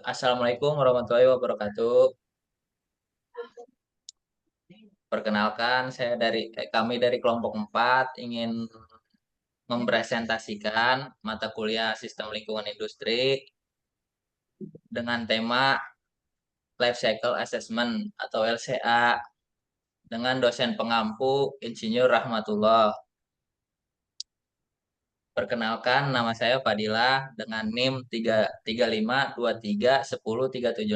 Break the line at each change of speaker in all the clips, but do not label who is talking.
Assalamualaikum warahmatullahi wabarakatuh. Perkenalkan, kami dari kelompok 4 ingin mempresentasikan mata kuliah Sistem Lingkungan Industri dengan tema Life Cycle Assessment atau LCA dengan dosen pengampu Insinyur Rahmatullah. Perkenalkan, nama saya Fadila dengan NIM 335231036.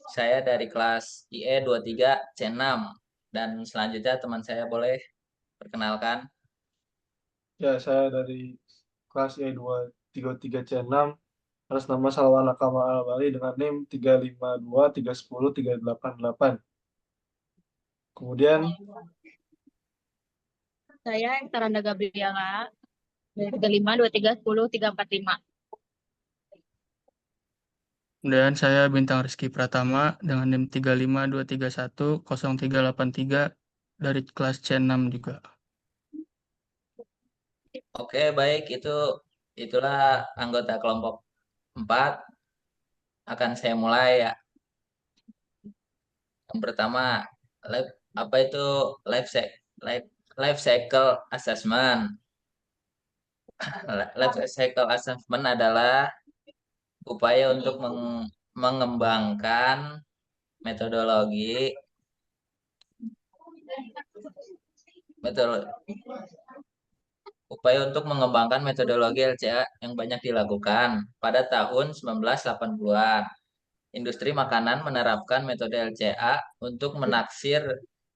Saya dari kelas IE 23 C6 dan selanjutnya teman saya boleh perkenalkan.
Ya, saya dari kelas E23C6 atas nama Salwan Akama Al-Bali dengan NIM 352310388. Kemudian,
Saya Taranda Gabriela dari 352310 345.
Dan saya Bintang Rizky Pratama dengan NIM 352310383 dari kelas C6 juga.
Oke, baik, itulah anggota kelompok 4. Akan saya mulai ya. Yang pertama, apa itu life cy- life life cycle assessment? Life cycle assessment adalah upaya untuk mengembangkan metodologi metode upaya untuk mengembangkan metodologi LCA yang banyak dilakukan pada tahun 1980-an. Industri makanan menerapkan metode LCA untuk menaksir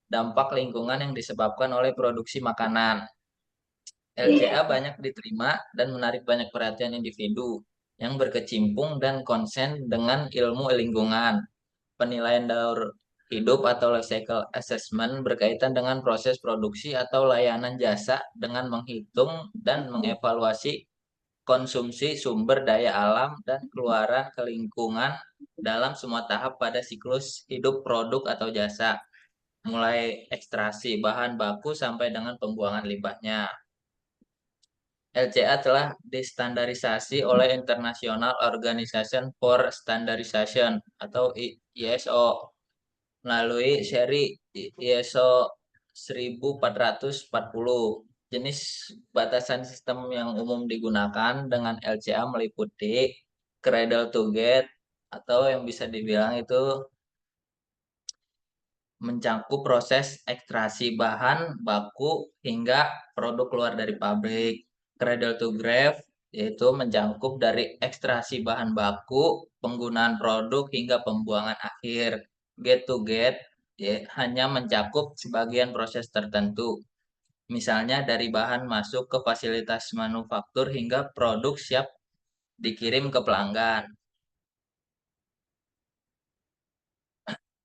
dampak lingkungan yang disebabkan oleh produksi makanan. LCA banyak diterima dan menarik banyak perhatian individu yang berkecimpung dan konsen dengan ilmu lingkungan. Penilaian daur hidup atau life cycle assessment berkaitan dengan proses produksi atau layanan jasa dengan menghitung dan mengevaluasi konsumsi sumber daya alam dan keluaran ke lingkungan dalam semua tahap pada siklus hidup produk atau jasa, mulai ekstraksi bahan baku sampai dengan pembuangan limbahnya. LCA telah distandarisasi oleh International Organization for Standardization atau ISO melalui seri ISO 1440. Jenis batasan sistem yang umum digunakan dengan LCA meliputi cradle to gate atau yang bisa dibilang itu mencakup proses ekstraksi bahan baku hingga produk keluar dari pabrik. Cradle to grave yaitu mencakup dari ekstraksi bahan baku, penggunaan produk hingga pembuangan akhir. Gate to gate ya, hanya mencakup sebagian proses tertentu. Misalnya dari bahan masuk ke fasilitas manufaktur hingga produk siap dikirim ke pelanggan.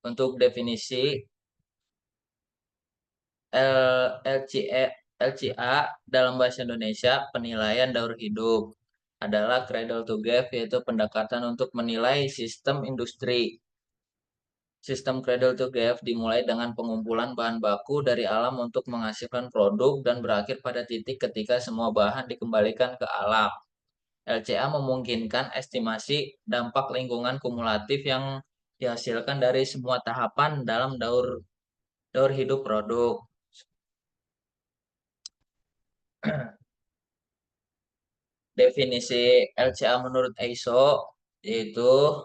Untuk definisi LCA, LCA dalam bahasa Indonesia penilaian daur hidup adalah cradle to grave, yaitu pendekatan untuk menilai sistem industri. Sistem cradle to grave dimulai dengan pengumpulan bahan baku dari alam untuk menghasilkan produk dan berakhir pada titik ketika semua bahan dikembalikan ke alam. LCA memungkinkan estimasi dampak lingkungan kumulatif yang dihasilkan dari semua tahapan dalam daur daur hidup produk. Definisi LCA menurut ISO yaitu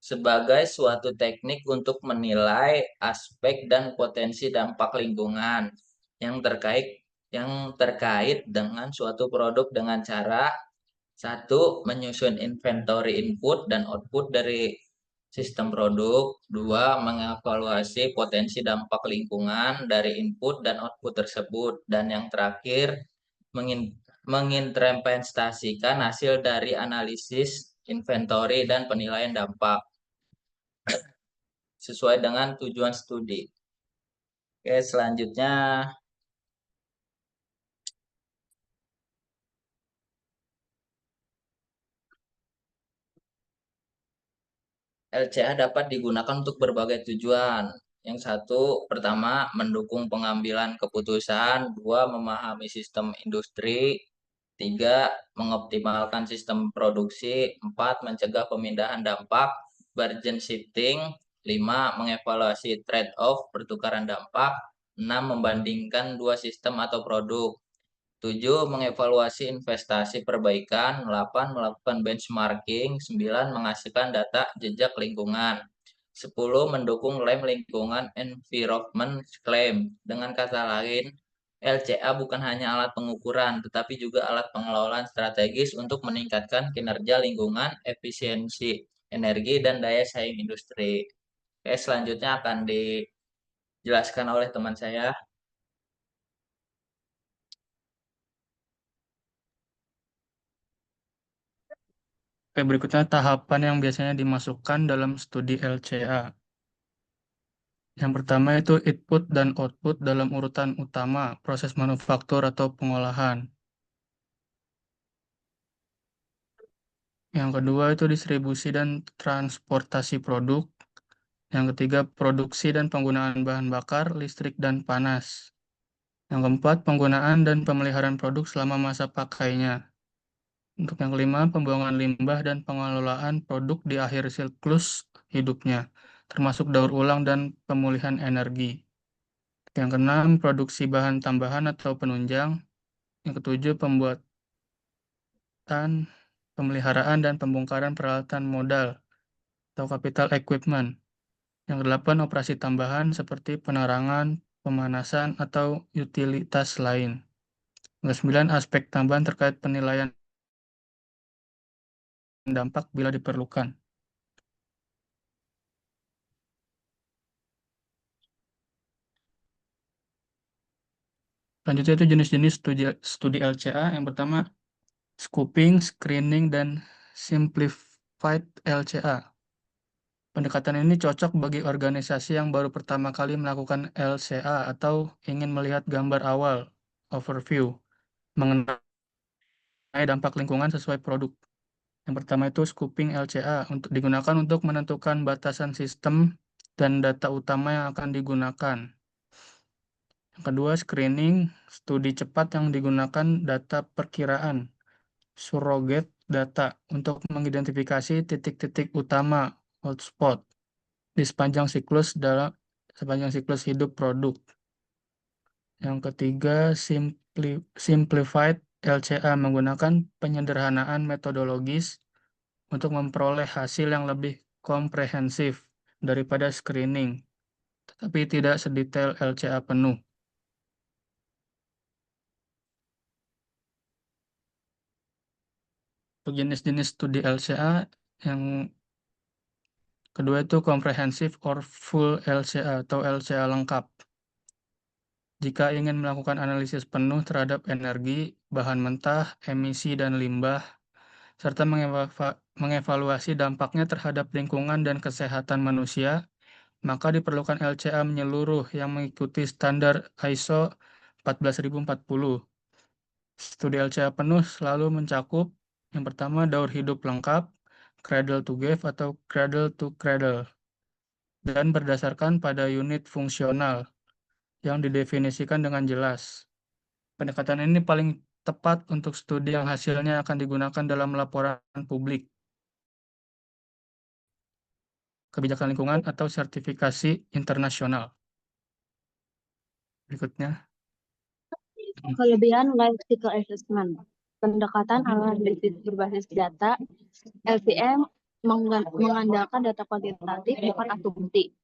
sebagai suatu teknik untuk menilai aspek dan potensi dampak lingkungan yang terkait dengan suatu produk dengan cara satu, menyusun inventory input dan output dari sistem produk. Dua, mengevaluasi potensi dampak lingkungan dari input dan output tersebut. Dan yang terakhir, menginterpretasikan hasil dari analisis inventory dan penilaian dampak sesuai dengan tujuan studi. Oke, selanjutnya LCA dapat digunakan untuk berbagai tujuan. Yang satu, pertama, mendukung pengambilan keputusan. Dua, memahami sistem industri. 3. Mengoptimalkan sistem produksi. 4. Mencegah pemindahan dampak, bargain shifting. 5. Mengevaluasi trade-off, pertukaran dampak. 6. Membandingkan dua sistem atau produk. 7. Mengevaluasi investasi perbaikan. 8. Melakukan benchmarking. 9. Menghasilkan data jejak lingkungan. 10. Mendukung lem lingkungan environment claim. Dengan kata lain, LCA bukan hanya alat pengukuran, tetapi juga alat pengelolaan strategis untuk meningkatkan kinerja lingkungan, efisiensi energi, dan daya saing industri. Oke, selanjutnya akan dijelaskan oleh teman saya.
Oke, berikutnya tahapan yang biasanya dimasukkan dalam studi LCA. Yang pertama itu input dan output dalam urutan utama, proses manufaktur atau pengolahan. Yang kedua itu distribusi dan transportasi produk. Yang ketiga produksi dan penggunaan bahan bakar, listrik, dan panas. Yang keempat penggunaan dan pemeliharaan produk selama masa pakainya. Untuk yang kelima, pembuangan limbah dan pengelolaan produk di akhir siklus hidupnya, termasuk daur ulang dan pemulihan energi. Yang keenam, produksi bahan tambahan atau penunjang. Yang ketujuh, pembuatan, pemeliharaan, dan pembongkaran peralatan modal atau capital equipment. Yang kedelapan, operasi tambahan seperti penerangan, pemanasan, atau utilitas lain. Yang kesembilan, aspek tambahan terkait penilaian dampak bila diperlukan. Selanjutnya itu jenis-jenis studi LCA. Yang pertama, scoping, screening, dan simplified LCA. Pendekatan ini cocok bagi organisasi yang baru pertama kali melakukan LCA atau ingin melihat gambar awal, overview, mengenai dampak lingkungan sesuai produk. Yang pertama itu scoping LCA digunakan untuk menentukan batasan sistem dan data utama yang akan digunakan. Yang kedua, screening, studi cepat yang digunakan data perkiraan, surrogate data untuk mengidentifikasi titik-titik utama, hotspot, di sepanjang siklus hidup produk. Yang ketiga, simplified LCA menggunakan penyederhanaan metodologis untuk memperoleh hasil yang lebih komprehensif daripada screening, tetapi tidak sedetail LCA penuh. Untuk jenis-jenis studi LCA, yang kedua itu comprehensive or full LCA atau LCA lengkap. Jika ingin melakukan analisis penuh terhadap energi, bahan mentah, emisi, dan limbah, serta mengevaluasi dampaknya terhadap lingkungan dan kesehatan manusia, maka diperlukan LCA menyeluruh yang mengikuti standar ISO 14040. Studi LCA penuh selalu mencakup yang pertama daur hidup lengkap, cradle to grave atau cradle to cradle, dan berdasarkan pada unit fungsional yang didefinisikan dengan jelas. Pendekatan ini paling tepat untuk studi yang hasilnya akan digunakan dalam laporan publik, kebijakan lingkungan, atau sertifikasi internasional. Berikutnya.
Kelebihan life cycle assessment. Pendekatan analisis berbasis data, LCM mengandalkan data kuantitatif bukan asumsi.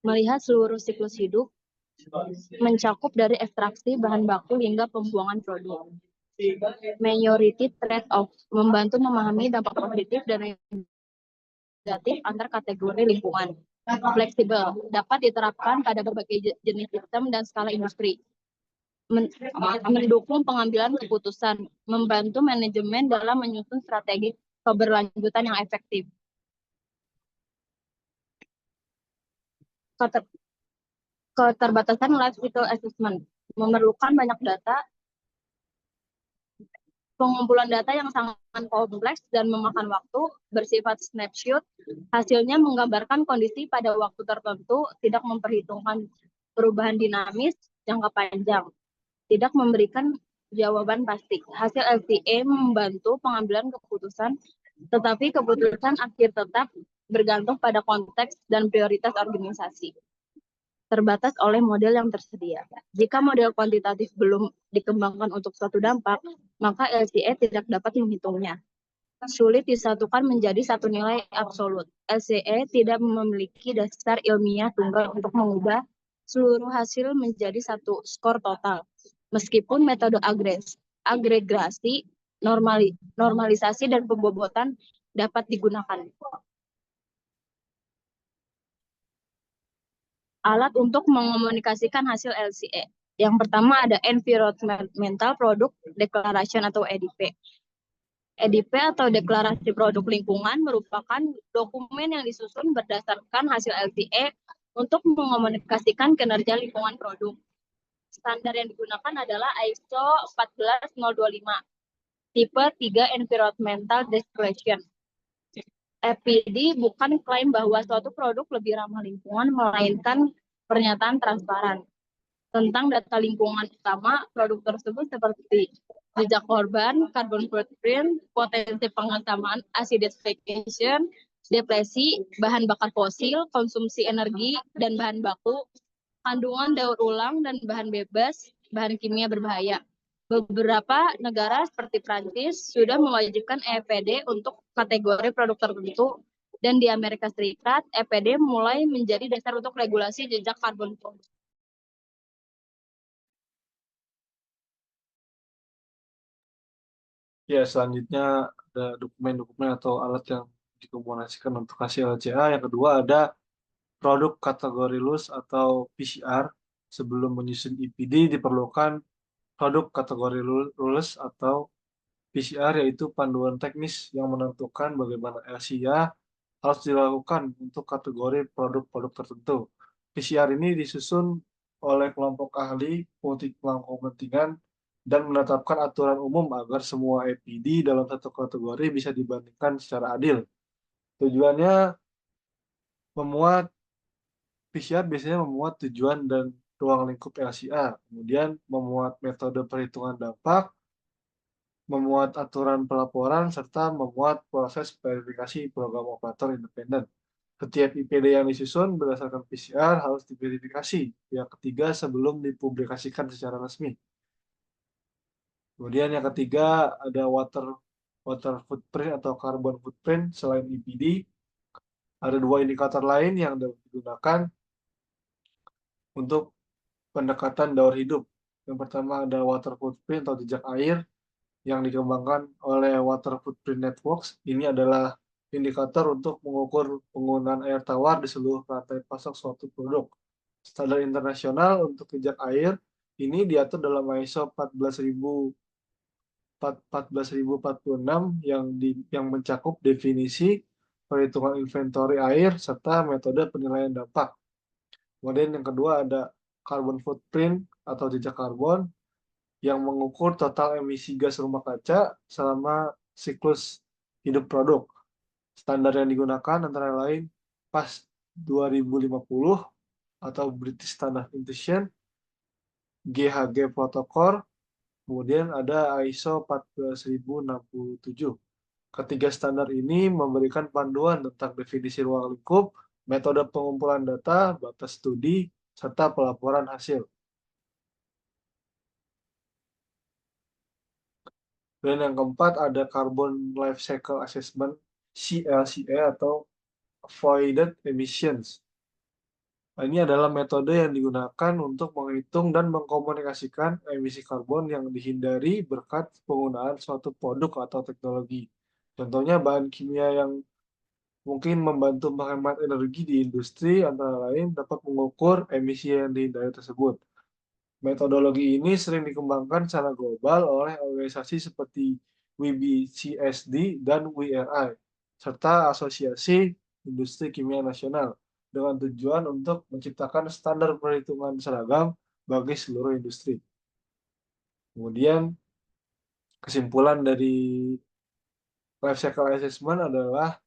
Melihat seluruh siklus hidup, mencakup dari ekstraksi bahan baku hingga pembuangan produk. Majority trade-off, membantu memahami dampak positif dan negatif antar kategori lingkungan. Fleksibel, dapat diterapkan pada berbagai jenis sistem dan skala industri. Mendukung pengambilan keputusan, membantu manajemen dalam menyusun strategi keberlanjutan yang efektif. Keterbatasan life cycle assessment, memerlukan banyak data, pengumpulan data yang sangat kompleks dan memakan waktu, bersifat snapshot, hasilnya menggambarkan kondisi pada waktu tertentu, tidak memperhitungkan perubahan dinamis jangka panjang, tidak memberikan jawaban pasti. Hasil LCA membantu pengambilan keputusan, tetapi keputusan akhir tetap bergantung pada konteks dan prioritas organisasi, terbatas oleh model yang tersedia. Jika model kuantitatif belum dikembangkan untuk suatu dampak, maka LCA tidak dapat menghitungnya. Sulit disatukan menjadi satu nilai absolut. LCA tidak memiliki dasar ilmiah tunggal untuk mengubah seluruh hasil menjadi satu skor total. Meskipun metode agregasi, normalisasi, dan pembobotan dapat digunakan. Alat untuk mengomunikasikan hasil LCA. Yang pertama ada Environmental Product Declaration atau EDP. EDP atau Deklarasi Produk Lingkungan merupakan dokumen yang disusun berdasarkan hasil LCA untuk mengomunikasikan kinerja lingkungan produk. Standar yang digunakan adalah ISO 14025, tipe 3 Environmental Declaration. EPD bukan klaim bahwa suatu produk lebih ramah lingkungan, melainkan pernyataan transparan tentang data lingkungan utama produk tersebut seperti jejak korban, carbon footprint, potensi pengancaman, acidification, depresi, bahan bakar fosil, konsumsi energi dan bahan baku, kandungan daur ulang dan bahan bebas, bahan kimia berbahaya. Beberapa negara seperti Prancis sudah mewajibkan EPD untuk kategori produk tertentu, dan di Amerika Serikat, EPD mulai menjadi dasar untuk regulasi jejak karbon produk.
Ya, selanjutnya ada dokumen-dokumen atau alat yang dikomunikasikan untuk hasil LCA. Yang kedua ada produk kategori lulus atau PCR. Sebelum menyusun EPD diperlukan produk kategori lulus atau PCR, yaitu panduan teknis yang menentukan bagaimana LCA harus dilakukan untuk kategori produk-produk tertentu. PCR ini disusun oleh kelompok ahli multi kepentingan dan menetapkan aturan umum agar semua EPD dalam satu kategori bisa dibandingkan secara adil. Tujuannya memuat PCR biasanya memuat tujuan dan ruang lingkup LCA, kemudian memuat metode perhitungan dampak, memuat aturan pelaporan, serta memuat proses verifikasi program operator independen. Setiap IPD yang disusun berdasarkan PCR harus diverifikasi pihak ketiga sebelum dipublikasikan secara resmi. Kemudian yang ketiga ada water footprint atau carbon footprint. Selain EPD, ada dua indikator lain yang digunakan untuk pendekatan daur hidup. Yang pertama ada water footprint atau jejak air yang dikembangkan oleh Water Footprint Networks. Ini adalah indikator untuk mengukur penggunaan air tawar di seluruh rantai pasok suatu produk. Standar internasional untuk jejak air ini diatur dalam ISO 14046 yang mencakup definisi, perhitungan inventory air, serta metode penilaian dampak. Kemudian yang kedua ada carbon footprint atau jejak karbon yang mengukur total emisi gas rumah kaca selama siklus hidup produk. Standar yang digunakan antara lain PAS 2050 atau British Standard Institution, GHG Protocol, kemudian ada ISO 14067. Ketiga standar ini memberikan panduan tentang definisi ruang lingkup, metode pengumpulan data, batas studi, serta pelaporan hasil. Dan yang keempat ada Carbon Life Cycle Assessment, CLCA atau Avoided Emissions. Ini adalah metode yang digunakan untuk menghitung dan mengkomunikasikan emisi karbon yang dihindari berkat penggunaan suatu produk atau teknologi. Contohnya bahan kimia yang mungkin membantu menghemat energi di industri, antara lain dapat mengukur emisi yang dihindari tersebut. Metodologi ini sering dikembangkan secara global oleh organisasi seperti WBCSD dan WRI, serta Asosiasi Industri Kimia Nasional, dengan tujuan untuk menciptakan standar perhitungan seragam bagi seluruh industri. Kemudian, kesimpulan dari Life Cycle Assessment adalah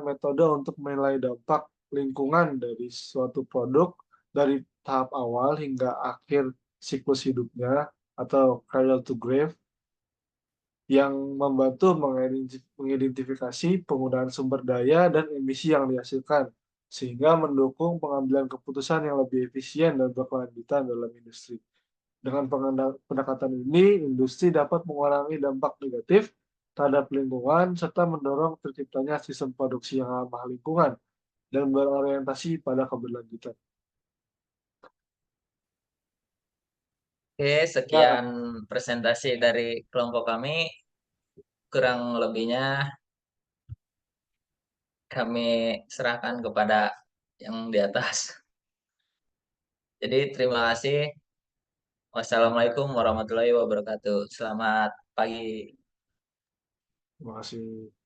metode untuk menilai dampak lingkungan dari suatu produk dari tahap awal hingga akhir siklus hidupnya atau cradle to grave yang membantu mengidentifikasi penggunaan sumber daya dan emisi yang dihasilkan, sehingga mendukung pengambilan keputusan yang lebih efisien dan berkelanjutan dalam industri. Dengan pendekatan ini, industri dapat mengurangi dampak negatif terhadap lingkungan serta mendorong terciptanya sistem produksi yang ramah lingkungan dan berorientasi pada keberlanjutan.
Oke,
Ya,
sekian presentasi dari kelompok kami. Kurang lebihnya kami serahkan kepada yang di atas. Jadi terima kasih. Wassalamualaikum warahmatullahi wabarakatuh. Selamat pagi.
terima kasih.